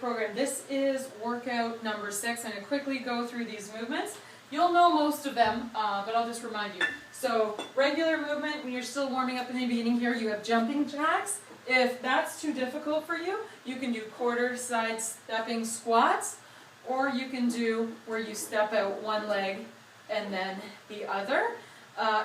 program. This is workout number 6. I'm going to quickly go through these movements. You'll know most of them, but I'll just remind you. So regular movement, when you're still warming up in the beginning here, you have jumping jacks. If that's too difficult for you, you can do quarter side stepping squats, or you can do where you step out one leg and then the other.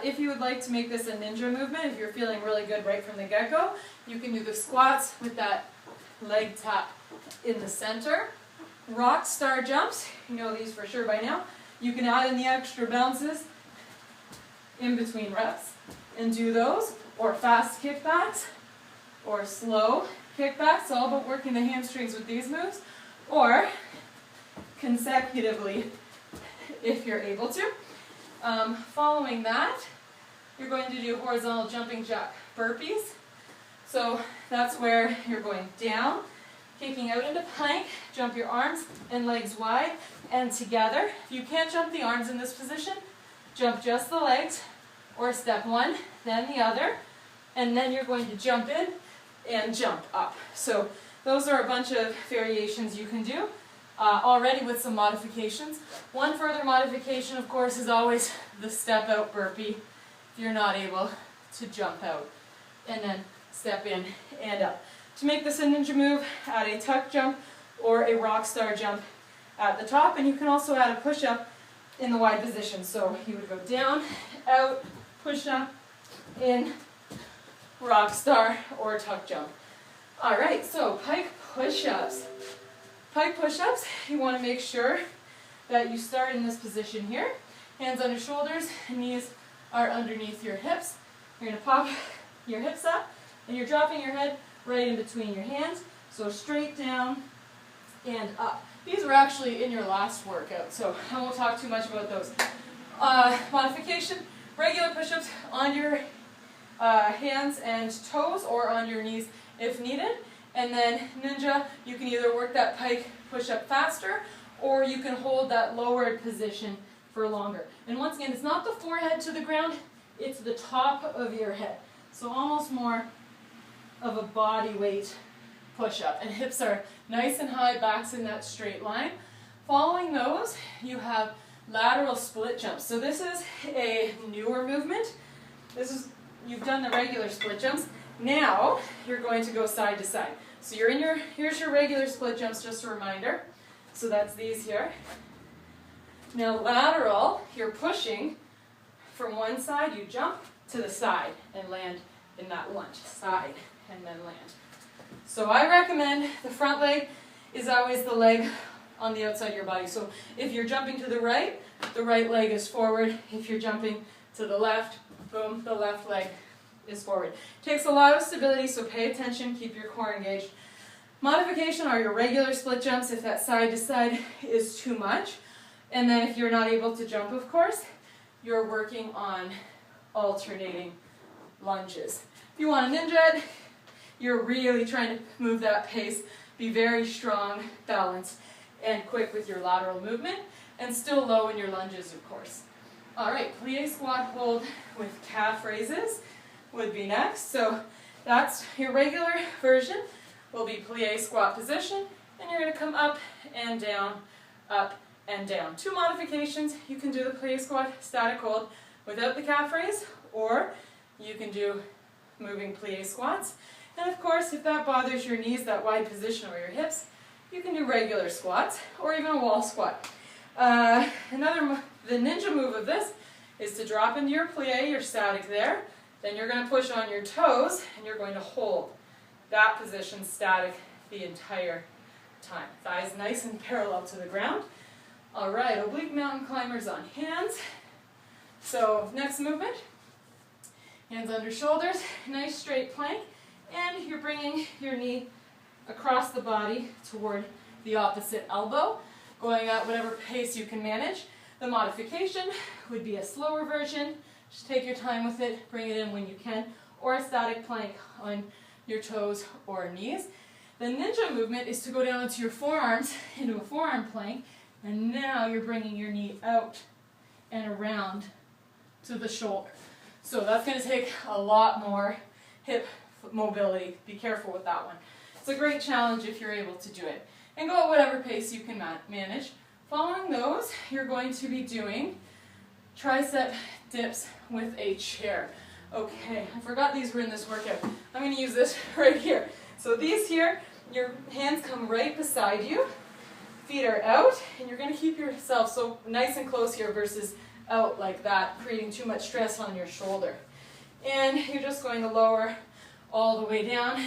If you would like to make this a ninja movement, if you're feeling really good right from the get-go, you can do the squats with that leg tap in the center. Rock star jumps, you know these for sure by now. You can add in the extra bounces in between reps and do those, or fast kickbacks, or slow kickbacks. It's all about working the hamstrings with these moves, or consecutively if you're able to. Following that, you're going to do horizontal jumping jack burpees. So that's where you're going down, kicking out into plank, jump your arms and legs wide and together. If you can't jump the arms in this position, jump just the legs, or step one, then the other, and then you're going to jump in and jump up. So those are a bunch of variations you can do already with some modifications. One further modification, of course, is always the step out burpee if you're not able to jump out, and then step in and up. To make this a ninja move, add a tuck jump or a rock star jump at the top, and you can also add a push-up in the wide position. So you would go down, out, push-up, in, rock star, or tuck jump. Alright, so pike push-ups. Pike push-ups, you want to make sure that you start in this position here. Hands under shoulders, knees are underneath your hips. You're going to pop your hips up, and you're dropping your head right in between your hands. So straight down and up. These were actually in your last workout, so I won't talk too much about those. Modification, regular push-ups on your hands and toes, or on your knees if needed. And then ninja, you can either work that pike push-up faster, or you can hold that lowered position for longer. And once again, it's not the forehead to the ground, it's the top of your head. So almost more of a body weight push-up. And hips are nice and high, back's in that straight line. Following those, you have lateral split jumps. So this is a newer movement. You've done the regular split jumps. Now you're going to go side to side. So you're in here's your regular split jumps, just a reminder. So that's these here. Now lateral, you're pushing from one side, you jump to the side and land in that lunge. Side and then land. So I recommend the front leg is always the leg on the outside of your body. So if you're jumping to the right leg is forward. If you're jumping to the left, boom, the left leg is forward. Takes a lot of stability, so pay attention, keep your core engaged. Modification are your regular split jumps if that side to side is too much. And then if you're not able to jump, of course, you're working on alternating lunges. If you want a ninja, you're really trying to move that pace, be very strong, balanced, and quick with your lateral movement, and still low in your lunges, of course. Alright, plie squat hold with calf raises would be next. So that's your regular version, will be plie squat position, and you're going to come up and down, up and down. Two modifications, you can do the plie squat static hold without the calf raise, or you can do moving plie squats. And of course, if that bothers your knees, that wide position over your hips, you can do regular squats, or even a wall squat. The ninja move of this is to drop into your plie, you're static there, then you're going to push on your toes, and you're going to hold that position static the entire time. Thighs nice and parallel to the ground. Alright, oblique mountain climbers on hands. So next movement, hands under shoulders, nice straight plank, and you're bringing your knee across the body toward the opposite elbow, going at whatever pace you can manage. The modification would be a slower version. Just take your time with it, bring it in when you can, or a static plank on your toes or knees. The ninja movement is to go down into your forearms, into a forearm plank, and now you're bringing your knee out and around to the shoulder. So that's going to take a lot more hip mobility. Be careful with that one. It's a great challenge if you're able to do it. and go at whatever pace you can manage. Following those, you're going to be doing tricep dips with a chair. Okay, I forgot these were in this workout. I'm going to use this right here. So these here, your hands come right beside you, feet are out, and you're going to keep yourself so nice and close here versus out like that, creating too much stress on your shoulder. And you're just going to lower all the way down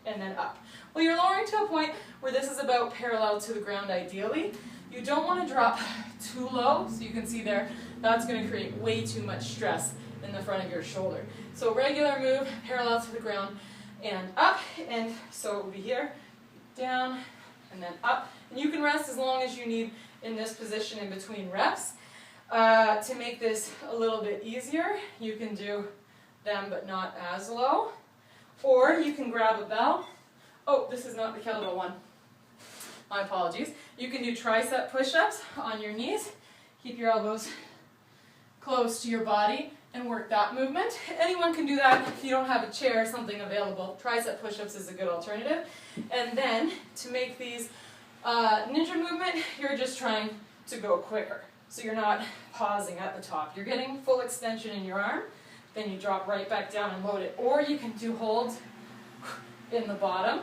and then up. Well, you're lowering to a point where this is about parallel to the ground ideally. You don't want to drop too low, so you can see there, that's going to create way too much stress in the front of your shoulder. So regular move, parallel to the ground and up, and so it will be here, down, and then up. And you can rest as long as you need in this position in between reps. To make this a little bit easier, you can do them but not as low. Or you can grab a bell. Oh, this is not the kettlebell one. My apologies. You can do tricep push-ups on your knees. Keep your elbows close to your body and work that movement. Anyone can do that if you don't have a chair or something available. Tricep push-ups is a good alternative. And then to make these ninja movement, you're just trying to go quicker. So you're not pausing at the top. You're getting full extension in your arm, then you drop right back down and load it. Or you can do holds in the bottom,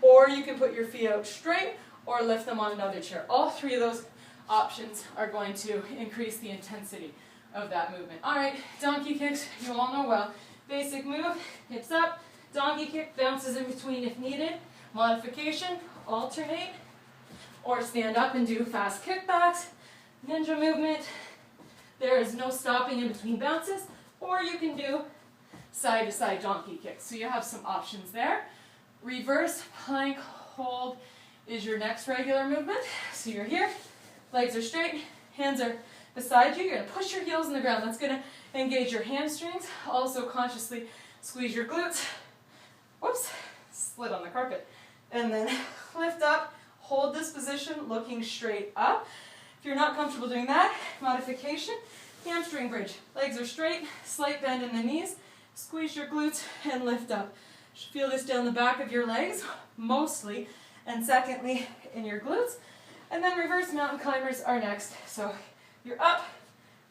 or you can put your feet out straight or lift them on another chair. All three of those options are going to increase the intensity of that movement. All right, donkey kicks, you all know well. Basic move, hips up, donkey kick, bounces in between if needed. Modification, alternate, or stand up and do fast kickbacks. Ninja movement, there is no stopping in between bounces, or you can do side-to-side donkey kicks. So you have some options there. Reverse plank hold is your next regular movement. So you're here, legs are straight, hands are beside you. You're going to push your heels in the ground. That's going to engage your hamstrings. Also consciously squeeze your glutes. Whoops, slid on the carpet. And then lift up, hold this position looking straight up. If you're not comfortable doing that, modification, hamstring bridge. Legs are straight, slight bend in the knees, squeeze your glutes and lift up. You should feel this down the back of your legs, mostly, and secondly, in your glutes. And then reverse mountain climbers are next. So you're up,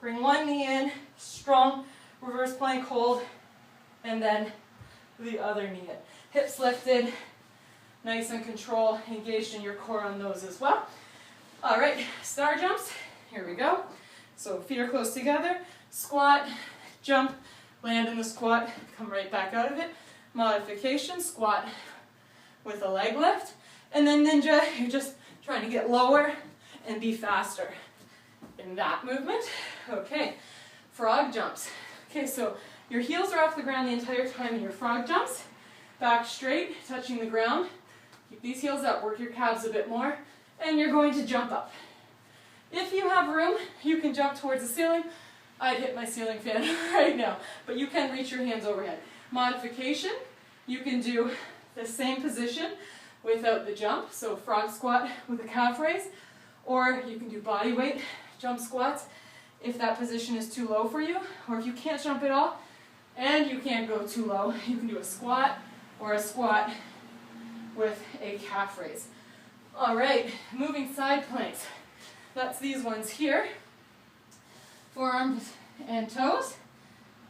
bring one knee in, strong, reverse plank hold, and then the other knee in. Hips lifted, nice and control, engaged in your core on those as well. All right, star jumps, here we go. So feet are close together, squat, jump, land in the squat, come right back out of it. Modification, squat with a leg lift. And then ninja, you're just trying to get lower and be faster in that movement. Okay, frog jumps. Okay, so your heels are off the ground the entire time in your frog jumps. Back straight, touching the ground. Keep these heels up, work your calves a bit more. And you're going to jump up. If you have room, you can jump towards the ceiling. I'd hit my ceiling fan right now, but you can reach your hands overhead. Modification, you can do the same position without the jump, so frog squat with a calf raise, or you can do body weight jump squats if that position is too low for you, or if you can't jump at all and you can't go too low, you can do a squat or a squat with a calf raise. All right, moving side planks. That's these ones here. Forearms and toes.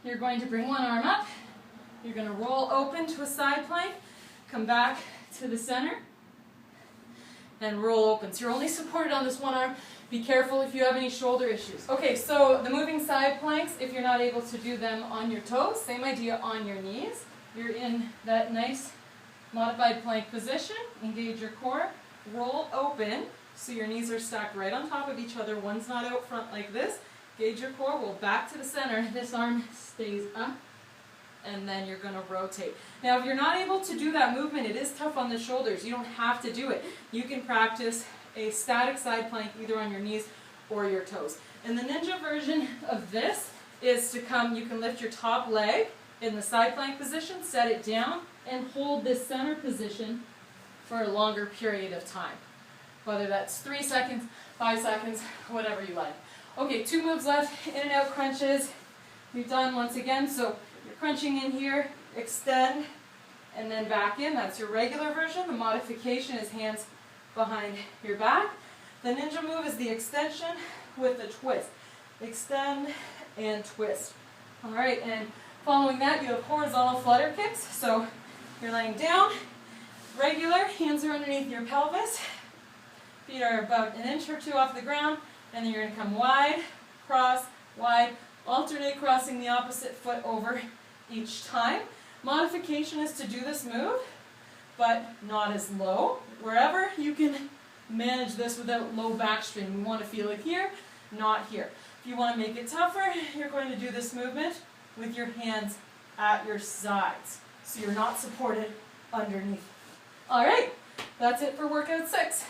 You're going to bring one arm up. You're going to roll open to a side plank. Come back to the center. And roll open. So you're only supported on this one arm. Be careful if you have any shoulder issues. Okay, so the moving side planks, if you're not able to do them on your toes, same idea on your knees. You're in that nice modified plank position. Engage your core. Roll open, so your knees are stacked right on top of each other. One's not out front like this. Engage your core, roll back to the center. This arm stays up, and then you're going to rotate. Now, if you're not able to do that movement, it is tough on the shoulders. You don't have to do it. You can practice a static side plank either on your knees or your toes. And the ninja version of this is to come, you can lift your top leg in the side plank position, set it down, and hold this center position for a longer period of time. Whether that's 3 seconds, 5 seconds, whatever you like. Okay, 2 moves left, in and out crunches. We've done once again, so you're crunching in here, extend, and then back in. That's your regular version. The modification is hands behind your back. The ninja move is the extension with the twist. Extend and twist. All right, and following that, you have horizontal flutter kicks. So you're laying down, regular, hands are underneath your pelvis, feet are about an inch or two off the ground, and then you're going to come wide, cross, wide, alternate crossing the opposite foot over each time. Modification is to do this move, but not as low. Wherever you can manage this without low back strain. We want to feel it here, not here. If you want to make it tougher, you're going to do this movement with your hands at your sides, so you're not supported underneath. All right, that's it for workout 6.